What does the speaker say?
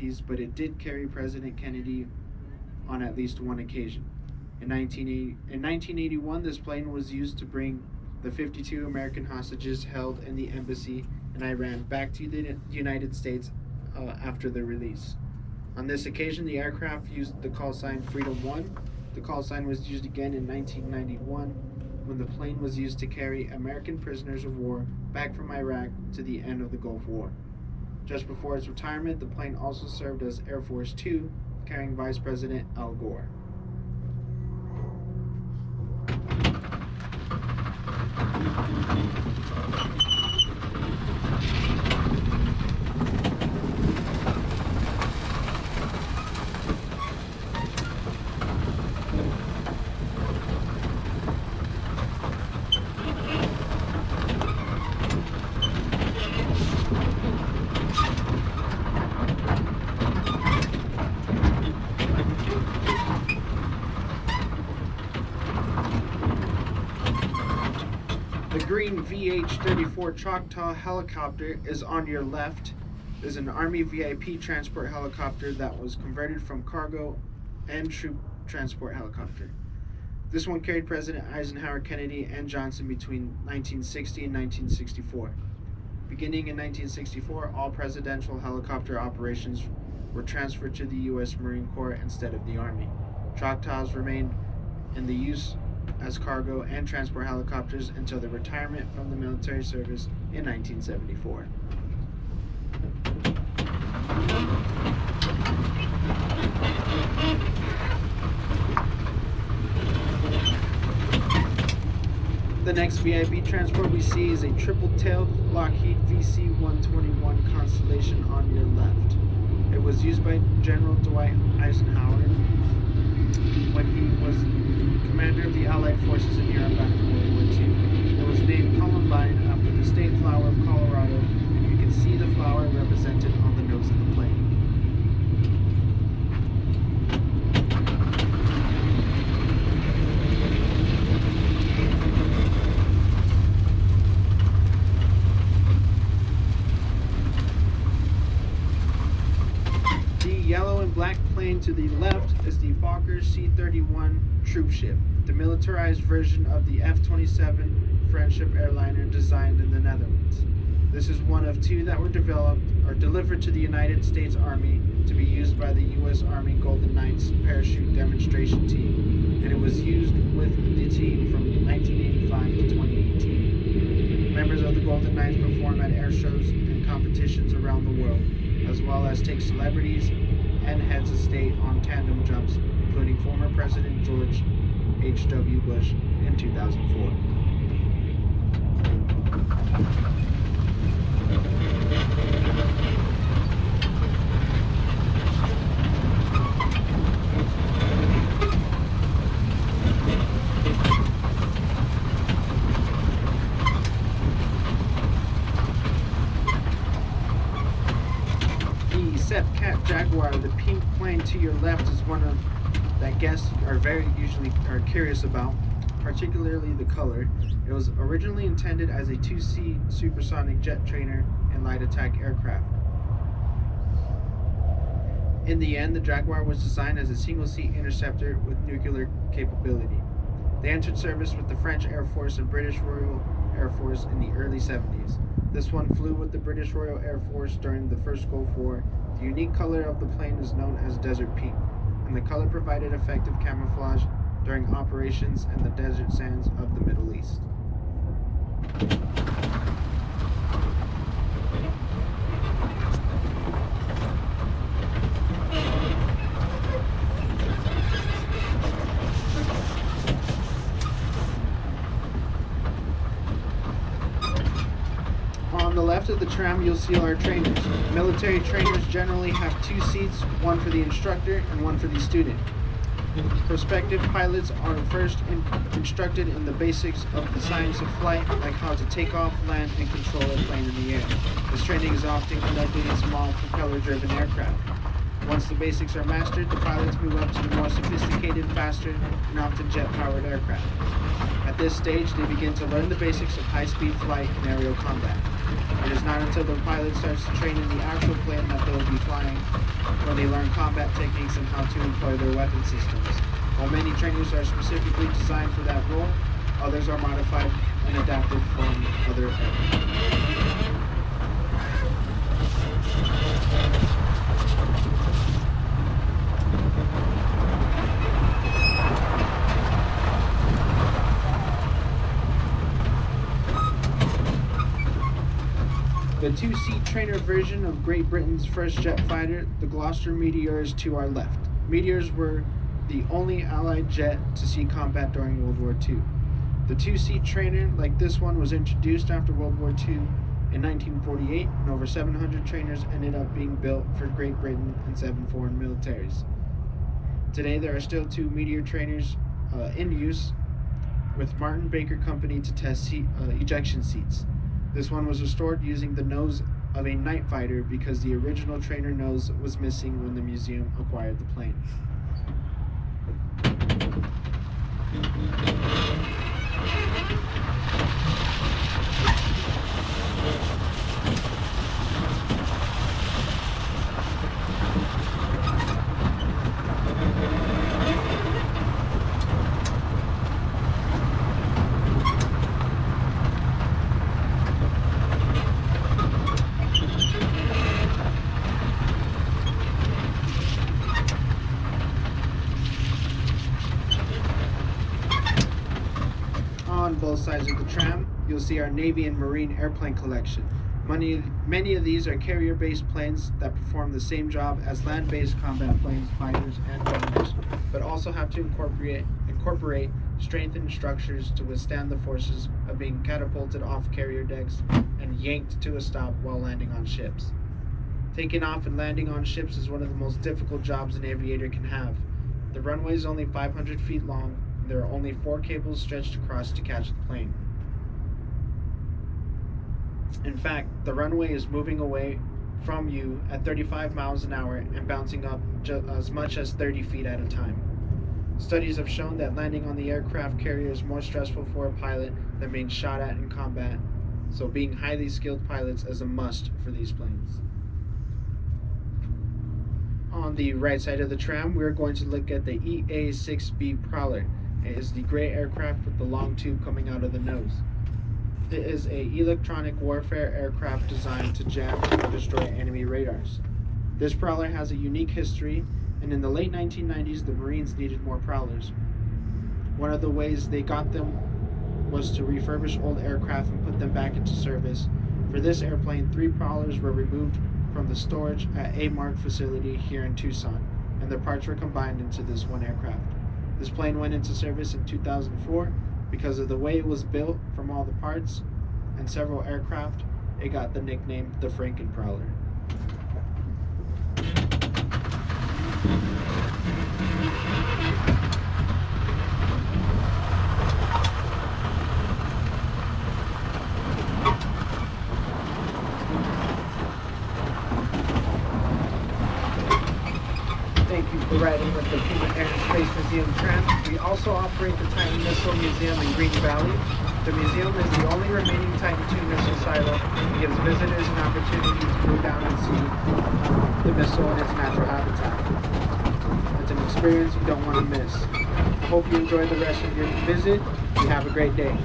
VIPs, but it did carry President Kennedy on at least one occasion. In 1981, this plane was used to bring the 52 American hostages held in the embassy in Iran back to the United States after their release. On this occasion, the aircraft used the call sign Freedom 1. The call sign was used again in 1991 when the plane was used to carry American prisoners of war back from Iraq to the end of the Gulf War. Just before its retirement, the plane also served as Air Force 2, carrying Vice President Al Gore. The green VH-34 Choctaw helicopter is on your left. Is an Army VIP transport helicopter that was converted from cargo and troop transport helicopter. This one carried President Eisenhower, Kennedy, and Johnson between 1960 and 1964. Beginning in 1964, all presidential helicopter operations were transferred to the U.S. Marine Corps instead of the Army. Choctaws remained in the use as cargo and transport helicopters until their retirement from the military service in 1974. The next VIP transport we see is a triple-tailed Lockheed VC-121 Constellation on your left. It was used by General Dwight Eisenhower when he was commander of the Allied forces in Europe after World War II. It was named Columbine after the state flower of Colorado, and you can see the flower represented on the nose of the plane. Yellow and black plane to the left is the Fokker C-31 troop ship, the militarized version of the F-27 Friendship airliner designed in the Netherlands. This is one of two that were developed or delivered to the United States Army to be used by the U.S. Army Golden Knights parachute demonstration team, and it was used with the team from 1985 to 2018. Members of the Golden Knights perform at air shows and competitions around the world, as well as take celebrities and heads of state on tandem jumps, including former President George H.W. Bush in 2004. Cat Jaguar, the pink plane to your left, is one of that guests are curious about, particularly the color. It was originally intended as a two-seat supersonic jet trainer and light attack aircraft. In the end, the Jaguar was designed as a single-seat interceptor with nuclear capability. They entered service with the French Air Force and British Royal Air Force in the early 70s. This one flew with the British Royal Air Force during the First Gulf War. The unique color of the plane is known as desert pink, and the color provided effective camouflage during operations in the desert sands of the Middle East. On the left of the tram, you'll see our trainers. Military trainers generally have two seats, one for the instructor and one for the student. Prospective pilots are first instructed in the basics of the science of flight, like how to take off, land, and control a plane in the air. This training is often conducted in small propeller-driven aircraft. Once the basics are mastered, the pilots move up to the more sophisticated, faster, and often jet-powered aircraft. At this stage, they begin to learn the basics of high-speed flight and aerial combat. It is not until the pilot starts to train in the actual plane that they will be flying they learn combat techniques and how to employ their weapon systems. While many trainers are specifically designed for that role, others are modified and adapted from other areas. The two-seat trainer version of Great Britain's first jet fighter, the Gloucester Meteor, is to our left. Meteors were the only Allied jet to see combat during World War II. The two-seat trainer, like this one, was introduced after World War II in 1948, and over 700 trainers ended up being built for Great Britain and 7 foreign militaries. Today, there are still 2 Meteor trainers in use, with Martin Baker Company to test ejection seats. This one was restored using the nose of a night fighter because the original trainer nose was missing when the museum acquired the plane. On both sides of the tram, you'll see our Navy and Marine airplane collection. Many of these are carrier-based planes that perform the same job as land-based combat planes, fighters, and bombers, but also have to incorporate strengthened structures to withstand the forces of being catapulted off carrier decks and yanked to a stop while landing on ships. Taking off and landing on ships is one of the most difficult jobs an aviator can have. The runway is only 500 feet long. There are only 4 cables stretched across to catch the plane. In fact, the runway is moving away from you at 35 miles an hour and bouncing up as much as 30 feet at a time. Studies have shown that landing on the aircraft carrier is more stressful for a pilot than being shot at in combat, so being highly skilled pilots is a must for these planes. On the right side of the tram, we're going to look at the EA-6B Prowler. It is the gray aircraft with the long tube coming out of the nose. It is an electronic warfare aircraft designed to jam or destroy enemy radars. This Prowler has a unique history, and in the late 1990s, the Marines needed more Prowlers. One of the ways they got them was to refurbish old aircraft and put them back into service. For this airplane, 3 Prowlers were removed from the storage at AMARC facility here in Tucson, and their parts were combined into this one aircraft. This plane went into service in 2004. Because of the way it was built from all the parts and several aircraft, it got the nickname the Franken Prowler. Thank you for riding with the Pima Air and Space Museum tram. We also operate the Titan Missile Museum in Green Valley. The museum is the only remaining Titan II missile silo and gives visitors an opportunity to go down and see the missile in its natural habitat. It's an experience you don't want to miss. I hope you enjoy the rest of your visit. You have a great day.